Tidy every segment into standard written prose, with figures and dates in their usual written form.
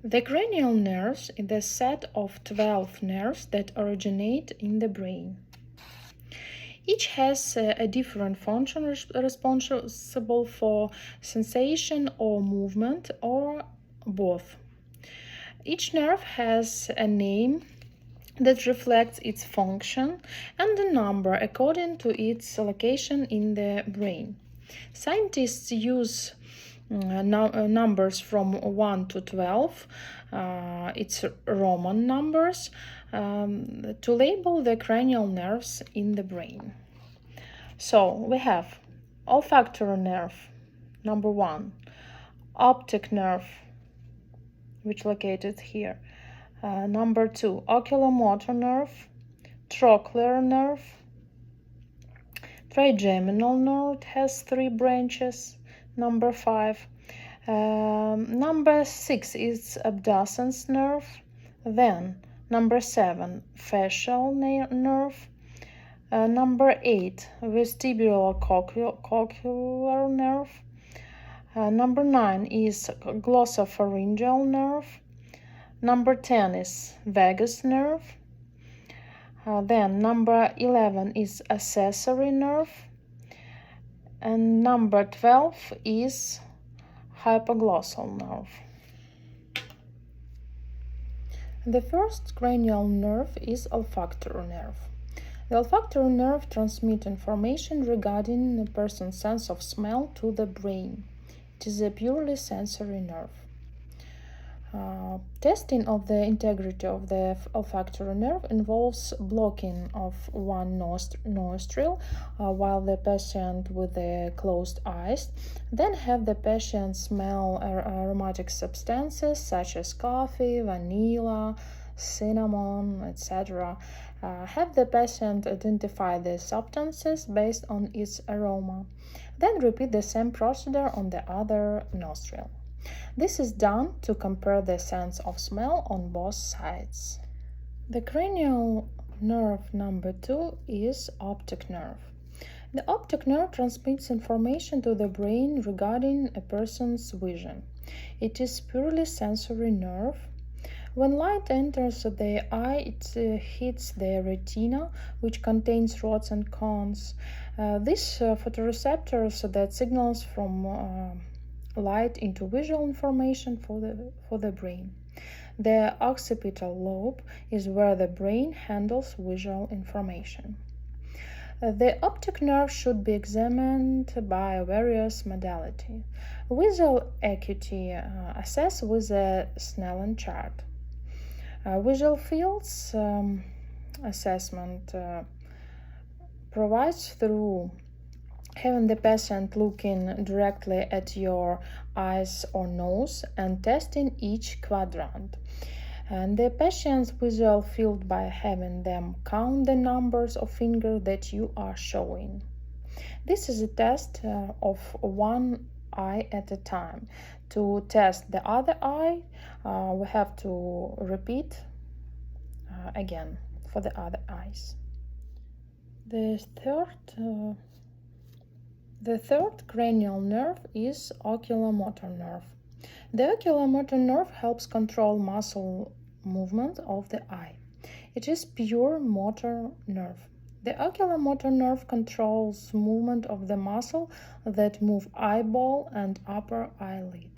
The cranial nerves is a set of 12 nerves that originate in the brain. Each has a different function responsible for sensation or movement or both. Each nerve has a name that reflects its function and a number according to its location in the brain. Scientists use numbers from 1 to 12, it's Roman numbers, to label the cranial nerves in the brain. So we have olfactory nerve, number 1, optic nerve, which located here. Number 2, oculomotor nerve, trochlear nerve, trigeminal nerve has 3 branches. Number 5. Number 6 is abducens nerve. Then number 7, fascial nerve. Number 8, vestibulocochlear nerve. Number 9 is glossopharyngeal nerve. Number 10 is vagus nerve. Then number 11 is accessory nerve. And number 12 is hypoglossal nerve. The first cranial nerve is olfactory nerve. The olfactory nerve transmits information regarding a person's sense of smell to the brain. It is a purely sensory nerve. Testing of the integrity of the olfactory nerve involves blocking of one nostril while the patient with the closed eyes, then have the patient smell aromatic substances such as coffee, vanilla, cinnamon, etc. Have the patient identify the substances based on its aroma. Then repeat the same procedure on the other nostril. This is done to compare the sense of smell on both sides. The cranial nerve number 2 is optic nerve. The optic nerve transmits information to the brain regarding a person's vision. It is purely sensory nerve. When light enters the eye, it hits the retina, which contains rods and cones. These photoreceptors that signals from light into visual information for the brain. The occipital lobe is where the brain handles visual information. The optic nerve should be examined by various modalities. Visual acuity assessed with a Snellen chart. Visual fields assessment provides through having the patient looking directly at your eyes or nose and testing each quadrant. And the patient's visual field by having them count the numbers of fingers that you are showing. This is a test of one eye at a time. To test the other eye, we have to repeat again for the other eyes. The third cranial nerve is oculomotor nerve. The oculomotor nerve helps control muscle movement of the eye. It is pure motor nerve. The oculomotor nerve controls movement of the muscle that move eyeball and upper eyelid.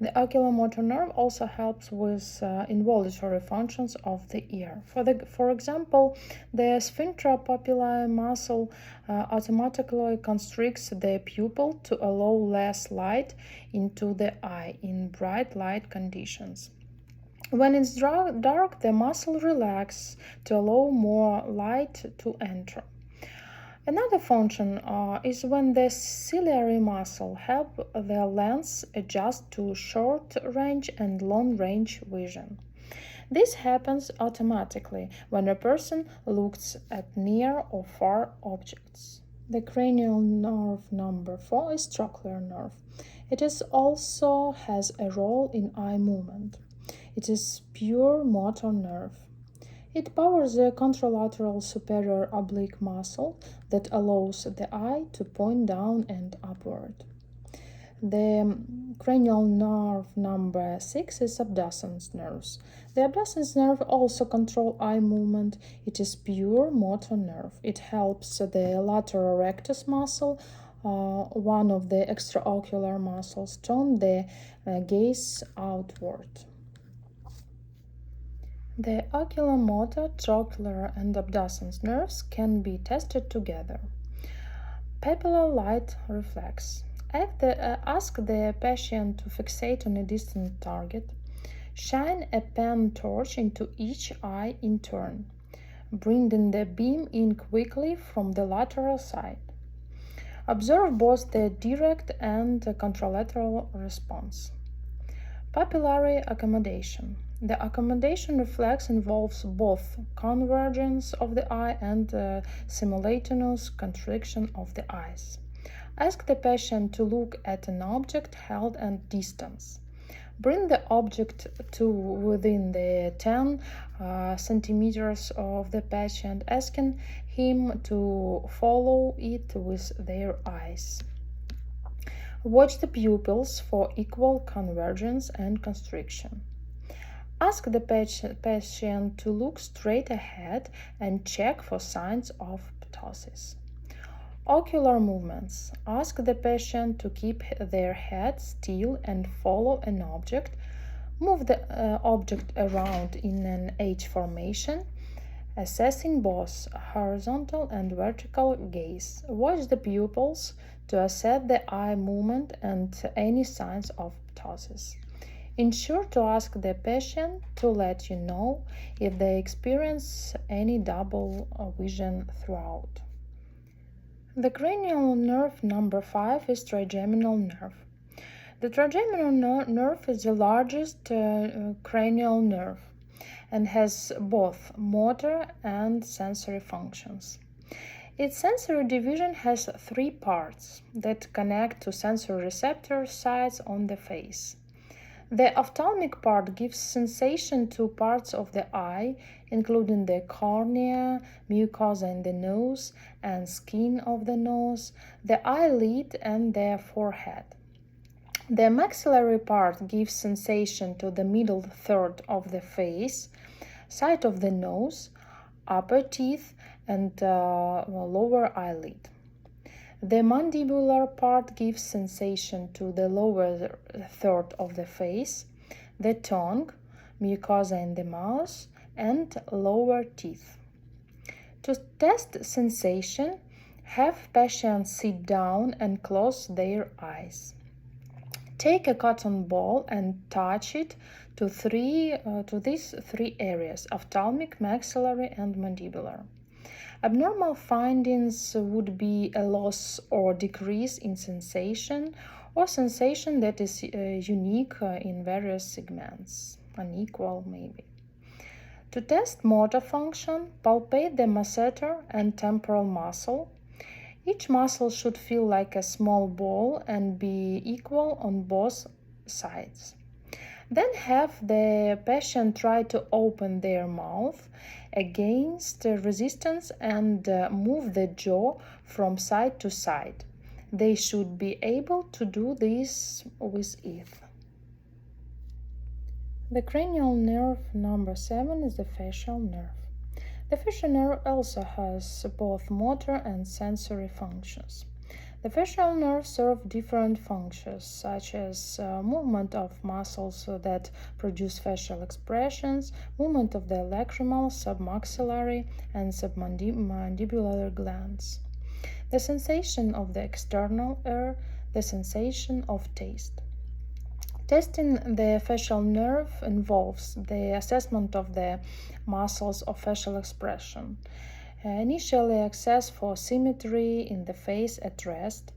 The oculomotor nerve also helps with involutory functions of the ear. For example, the sphincter papillae muscle automatically constricts the pupil to allow less light into the eye in bright light conditions. When it's dark, the muscle relaxes to allow more light to enter. Another function is when the ciliary muscle help the lens adjust to short-range and long-range vision. This happens automatically when a person looks at near or far objects. The cranial nerve number 4 is trochlear nerve. It also has a role in eye movement. It is pure motor nerve. It powers the contralateral superior oblique muscle that allows the eye to point down and upward. The cranial nerve number 6 is abducens nerves. The abducens nerve also control eye movement. It is pure motor nerve. It helps the lateral rectus muscle, one of the extraocular muscles, turn the gaze outward. The oculomotor, trochlear, and abducens nerves can be tested together. Papillary light reflex. Ask the patient to fixate on a distant target. Shine a pen torch into each eye in turn, bringing the beam in quickly from the lateral side. Observe both the direct and the contralateral response. Papillary accommodation. The accommodation reflex involves both convergence of the eye and simultaneous contraction of the eyes. Ask the patient to look at an object held at distance. Bring the object to within the 10 centimeters of the patient, asking him to follow it with their eyes. Watch the pupils for equal convergence and constriction. Ask the patient to look straight ahead and check for signs of ptosis. Ocular movements. Ask the patient to keep their head still and follow an object. Move the object around in an H formation, assessing both horizontal and vertical gaze. Watch the pupils to assess the eye movement and any signs of ptosis. Ensure to ask the patient to let you know if they experience any double vision throughout. The cranial nerve number 5 is trigeminal nerve. The trigeminal nerve is the largest cranial nerve and has both motor and sensory functions. Its sensory division has 3 parts that connect to sensory receptor sites on the face. The ophthalmic part gives sensation to parts of the eye, including the cornea, mucosa in the nose, and skin of the nose, the eyelid, and the forehead. The maxillary part gives sensation to the middle third of the face, side of the nose, upper teeth, and lower eyelid. The mandibular part gives sensation to the lower third of the face, the tongue, mucosa in the mouth, and lower teeth. To test sensation, have patients sit down and close their eyes. Take a cotton ball and touch it to these 3 areas: ophthalmic, maxillary, and mandibular. Abnormal findings would be a loss or decrease in sensation, or sensation that is unique in various segments, unequal maybe. To test motor function, palpate the masseter and temporal muscle. Each muscle should feel like a small ball and be equal on both sides. Then have the patient try to open their mouth against resistance and move the jaw from side to side. They should be able to do this with ease. The cranial nerve number 7 is the facial nerve. The facial nerve also has both motor and sensory functions. The facial nerves serve different functions, such as movement of muscles that produce facial expressions, movement of the lacrimal, submaxillary, and submandibular glands, the sensation of the external air, the sensation of taste. Testing the facial nerve involves the assessment of the muscles of facial expression. Initially assess for symmetry in the face at rest.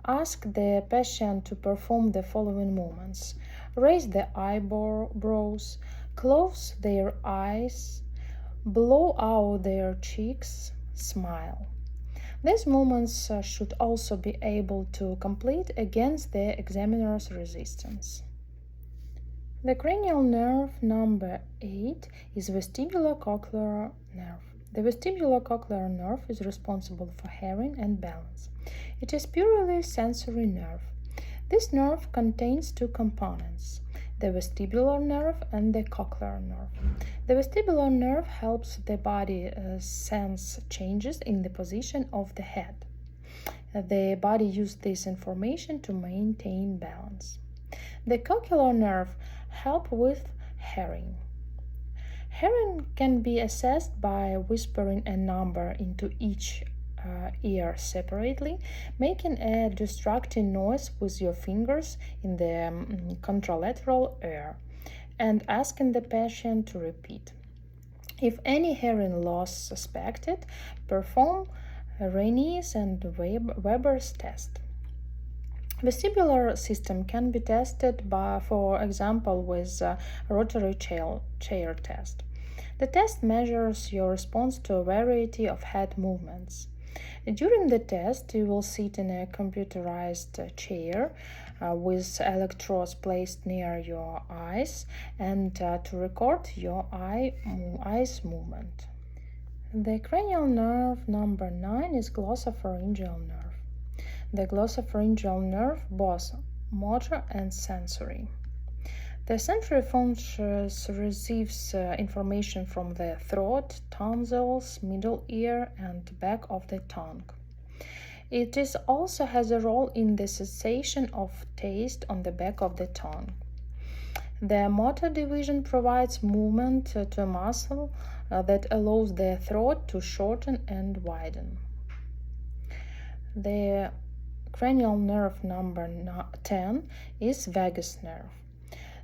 Ask the patient to perform the following movements: raise the eyebrows, close their eyes, blow out their cheeks, smile. These movements should also be able to complete against the examiner's resistance. The cranial nerve number 8 is vestibulocochlear nerve. The vestibulocochlear nerve is responsible for hearing and balance. It is purely sensory nerve. This nerve contains two components, the vestibular nerve and the cochlear nerve. The vestibular nerve helps the body sense changes in the position of the head. The body uses this information to maintain balance. The cochlear nerve helps with hearing. Hearing can be assessed by whispering a number into each ear separately, making a distracting noise with your fingers in the contralateral ear, and asking the patient to repeat. If any hearing loss suspected, perform Raynaud's and Weber's test. Vestibular system can be tested by, for example, with a rotary chair test. The test measures your response to a variety of head movements. During the test, you will sit in a computerized chair with electrodes placed near your eyes and to record your eyes movement. The cranial nerve number 9 is glossopharyngeal nerve. The glossopharyngeal nerve both motor and sensory. The sensory function receives information from the throat, tonsils, middle ear, and back of the tongue. It also has a role in the sensation of taste on the back of the tongue. The motor division provides movement to a muscle that allows the throat to shorten and widen. The cranial nerve number 10 is vagus nerve.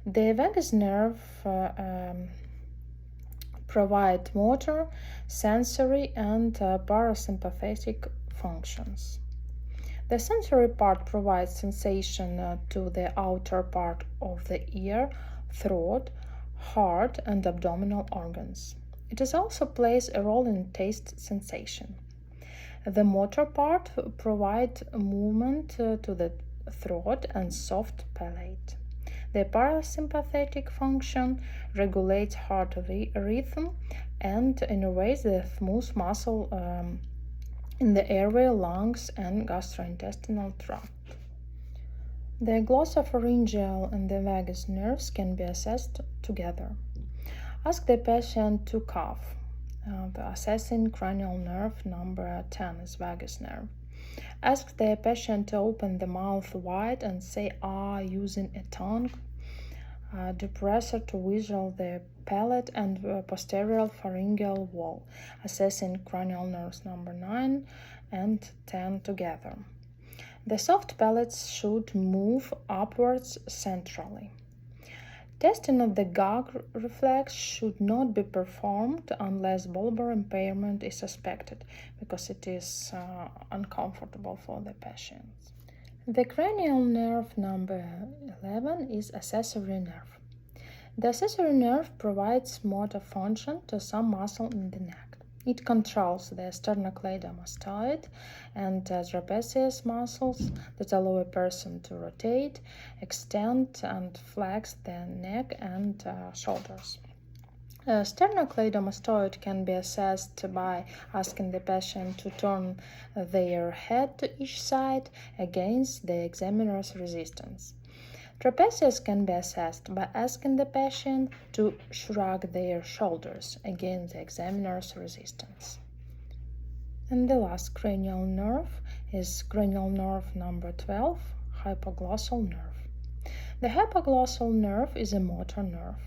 The vagus nerve provides motor, sensory, and parasympathetic functions. The sensory part provides sensation to the outer part of the ear, throat, heart, and abdominal organs. It also plays a role in taste sensation. The motor part provides movement to the throat and soft palate. The parasympathetic function regulates heart rhythm and innervates the smooth muscle in the airway, lungs, and gastrointestinal tract. The glossopharyngeal and the vagus nerves can be assessed together. Ask the patient to cough. The assessing cranial nerve number 10 is vagus nerve. Ask the patient to open the mouth wide and say "ah" using a tongue depressor to visual the palate and posterior pharyngeal wall, assessing cranial nerves number 9 and 10 together. The soft palates should move upwards centrally. Testing of the gag reflex should not be performed unless bulbar impairment is suspected, because it is uncomfortable for the patients. The cranial nerve number 11 is accessory nerve. The accessory nerve provides motor function to some muscle in the neck. It controls the sternocleidomastoid and trapezius muscles that allow a person to rotate, extend, and flex the neck and shoulders. Sternocleidomastoid can be assessed by asking the patient to turn their head to each side against the examiner's resistance. Trapezius can be assessed by asking the patient to shrug their shoulders against the examiner's resistance. And the last cranial nerve is cranial nerve number 12, hypoglossal nerve. The hypoglossal nerve is a motor nerve.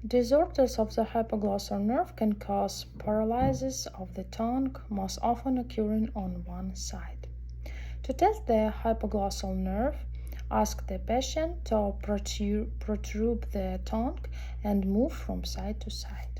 Disorders of the hypoglossal nerve can cause paralysis of the tongue, most often occurring on one side. To test the hypoglossal nerve, ask the patient to protrude the tongue and move from side to side.